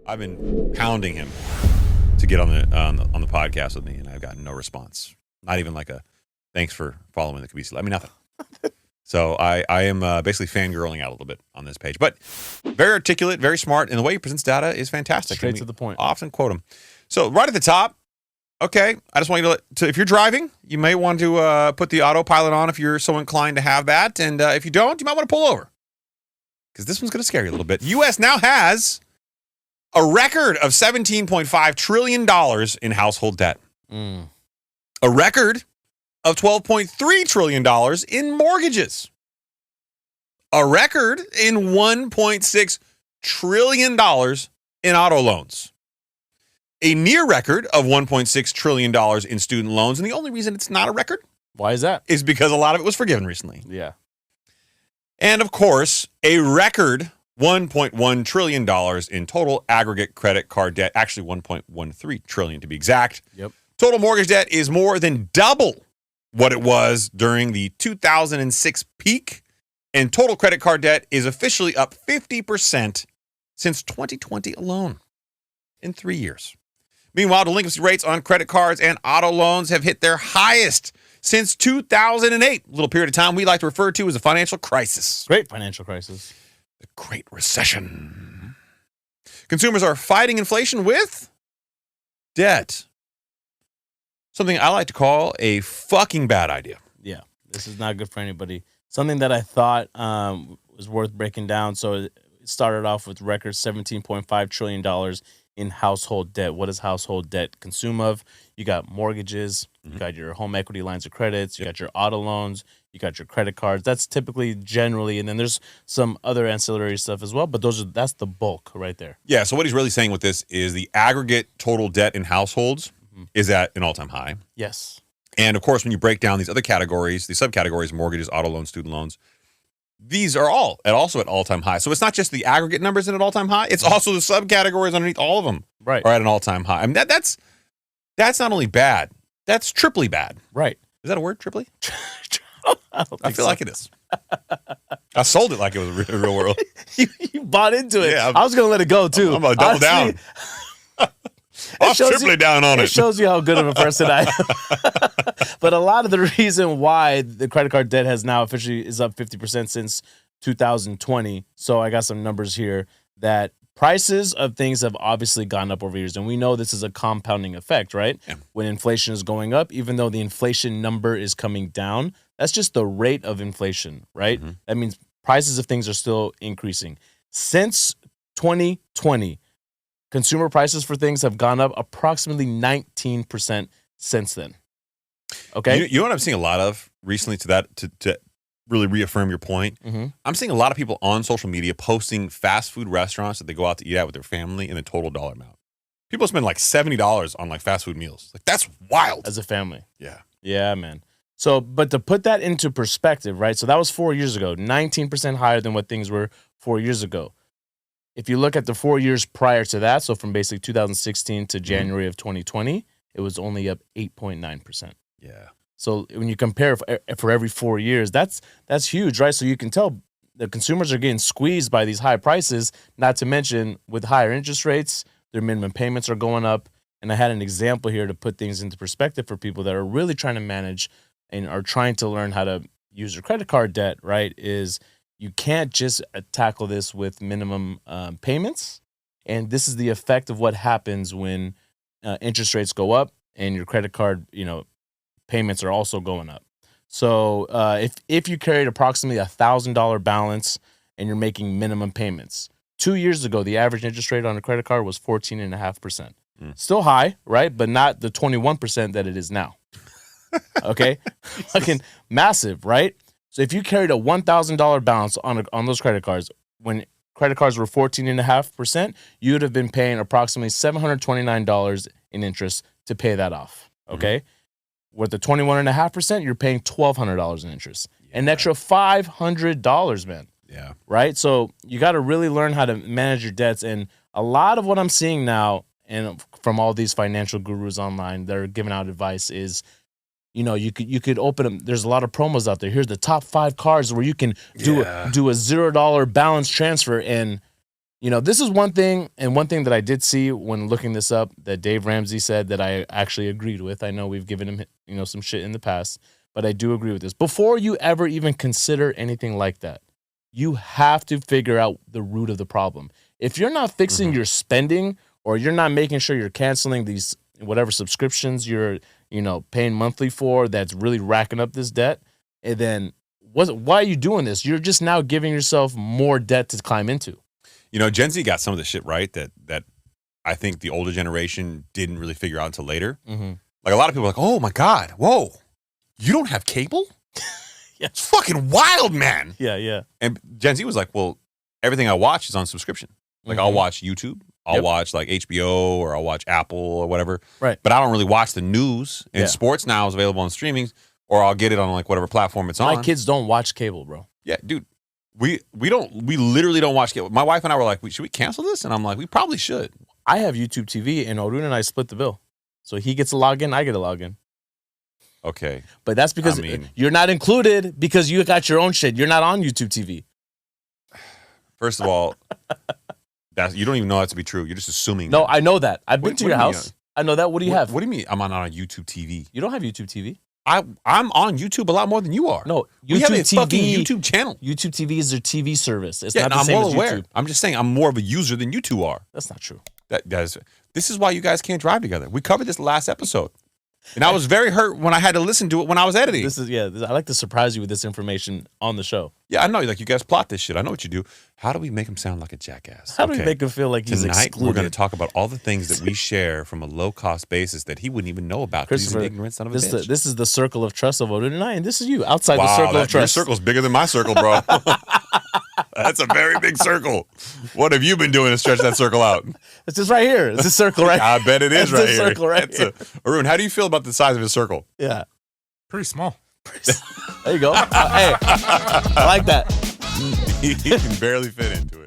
I've been pounding him to get on the podcast with me, and I've gotten no response. Not even like a thanks for following the Kabisi. I mean, nothing. So I am basically fangirling out a little bit on this page. But very articulate, very smart, and the way he presents data is fantastic. Straight to the point. Often quote him. So right at the top, okay, I just want you to if you're driving, you may want to put the autopilot on if you're so inclined to have that. And if you don't, you might want to pull over. Because this one's going to scare you a little bit. U.S. now has a record of $17.5 trillion in household debt. A record of $12.3 trillion in mortgages. A record in $1.6 trillion in auto loans. A near record of $1.6 trillion in student loans. And the only reason it's not a record, why is that? Is because a lot of it was forgiven recently. Yeah. And of course, a record $1.1 trillion in total aggregate credit card debt. Actually, $1.13 trillion to be exact. Yep. Total mortgage debt is more than double what it was during the 2006 peak. And total credit card debt is officially up 50% since 2020 alone in 3 years. Meanwhile, delinquency rates on credit cards and auto loans have hit their highest since 2008, a little period of time we like to refer to as a financial crisis. Great financial crisis. The Great Recession. Consumers are fighting inflation with debt. Something I like to call a fucking bad idea. Yeah, this is not good for anybody. Something that I thought was worth breaking down. So it started off with record $17.5 trillion in household debt. What does household debt consume of? You got mortgages, you got your home equity lines of credits, you got your auto loans, you got your credit cards. That's typically generally, and then there's some other ancillary stuff as well, but that's the bulk right there. Yeah, so what he's really saying with this is the aggregate total debt in households is at an all-time high. Yes. And of course, when you break down these other categories, these subcategories, mortgages, auto loans, student loans, these are all also at all-time high. So it's not just the aggregate numbers at an all-time high, it's also the subcategories underneath all of them right. are at an all-time high. I mean, that's not only bad, that's triply bad. Right. Is that a word, triply? I feel like it is. I sold it like it was a real world. you bought into it. Yeah, I was going to let it go, too. I'm going to double down. I'll triply down on it. It shows you how good of a person I am. But a lot of the reason why the credit card debt has now officially is up 50% since 2020. So I got some numbers here that prices of things have obviously gone up over years. And we know this is a compounding effect, right? Yeah. When inflation is going up, even though the inflation number is coming down, that's just the rate of inflation, right? Mm-hmm. That means prices of things are still increasing. Since 2020, consumer prices for things have gone up approximately 19% since then. Okay? You know what I'm seeing a lot of recently to really reaffirm your point? Mm-hmm. I'm seeing a lot of people on social media posting fast food restaurants that they go out to eat at with their family and the total dollar amount. People spend like $70 on like fast food meals. Like, that's wild. As a family. Yeah. Yeah, man. So, but to put that into perspective, right? So that was 4 years ago, 19% higher than what things were 4 years ago. If you look at the 4 years prior to that, so from basically 2016 to January of 2020, it was only up 8.9%. Yeah. So when you compare for every 4 years, that's huge, right? So you can tell the consumers are getting squeezed by these high prices, not to mention with higher interest rates, their minimum payments are going up. And I had an example here to put things into perspective for people that are really trying to manage and are trying to learn how to use their credit card debt, right? Is you can't just tackle this with minimum payments. And this is the effect of what happens when interest rates go up and your credit card, payments are also going up. So if you carried approximately $1,000 balance and you're making minimum payments, 2 years ago, the average interest rate on a credit card was 14.5%. Still high, right? But not the 21% that it is now. Okay? Fucking massive, right? So if you carried a $1,000 balance on those credit cards, when credit cards were 14.5%, you would have been paying approximately $729 in interest to pay that off. Okay? With the 21.5%, you're paying $1,200 in interest. An extra $500, man. Yeah. Right? So you got to really learn how to manage your debts. And a lot of what I'm seeing now, and from all these financial gurus online that are giving out advice, is you could open them. There's a lot of promos out there. Here's the top 5 cards where you can do a $0 balance transfer, and This is one thing, and one thing that I did see when looking this up that Dave Ramsey said that I actually agreed with. I know we've given him, some shit in the past, but I do agree with this. Before you ever even consider anything like that, you have to figure out the root of the problem. If you're not fixing your spending, or you're not making sure you're canceling these whatever subscriptions you're, paying monthly for, that's really racking up this debt, and then why are you doing this? You're just now giving yourself more debt to climb into. Gen Z got some of the shit right that I think the older generation didn't really figure out until later. Mm-hmm. Like a lot of people are like, oh my God, whoa, you don't have cable? Yeah. It's fucking wild, man. Yeah. And Gen Z was like, well, everything I watch is on subscription. Like I'll watch YouTube, I'll watch like HBO, or I'll watch Apple or whatever. Right. But I don't really watch the news. And sports now is available on streaming, or I'll get it on like whatever platform it's on. My kids don't watch cable, bro. Yeah, dude. We literally don't watch cable. My wife and I were like, should we cancel this? And I'm like, we probably should. I have YouTube TV, and Arun and I split the bill. So he gets a login, I get a login. Okay. But that's because you're not included because you got your own shit. You're not on YouTube TV. First of all, you don't even know that to be true. You're just assuming. No, that. I know that. I've been to your house. I know that. What do you have? What do you mean I'm not on YouTube TV? You don't have YouTube TV. I'm on YouTube a lot more than you are. No, we have a TV, fucking YouTube channel. YouTube TV is their TV service. It's Yeah, not the same I'm as well aware. YouTube. I'm just saying I'm more of a user than you two are. That's not true. This is why you guys can't drive together. We covered this last episode. And I was very hurt when I had to listen to it when I was editing. I like to surprise you with this information on the show. Yeah, I know. Like, you guys plot this shit. I know what you do. How do we make him sound like a jackass? How do we make him feel like he's Tonight, excluded? we're going to talk about all the things that we share from a low-cost basis that he wouldn't even know about because he's an ignorant son of a bitch. This is the circle of trust of Arun and I, and this is you outside the circle of trust. Your circle's bigger than my circle, bro. That's a very big circle. What have you been doing to stretch that circle out? It's just right here. It's a circle right I bet it is right here. Circle right here. Arun, how do you feel about the size of his circle? Yeah. Pretty small. There you go. Hey, I like that. He can barely fit into it.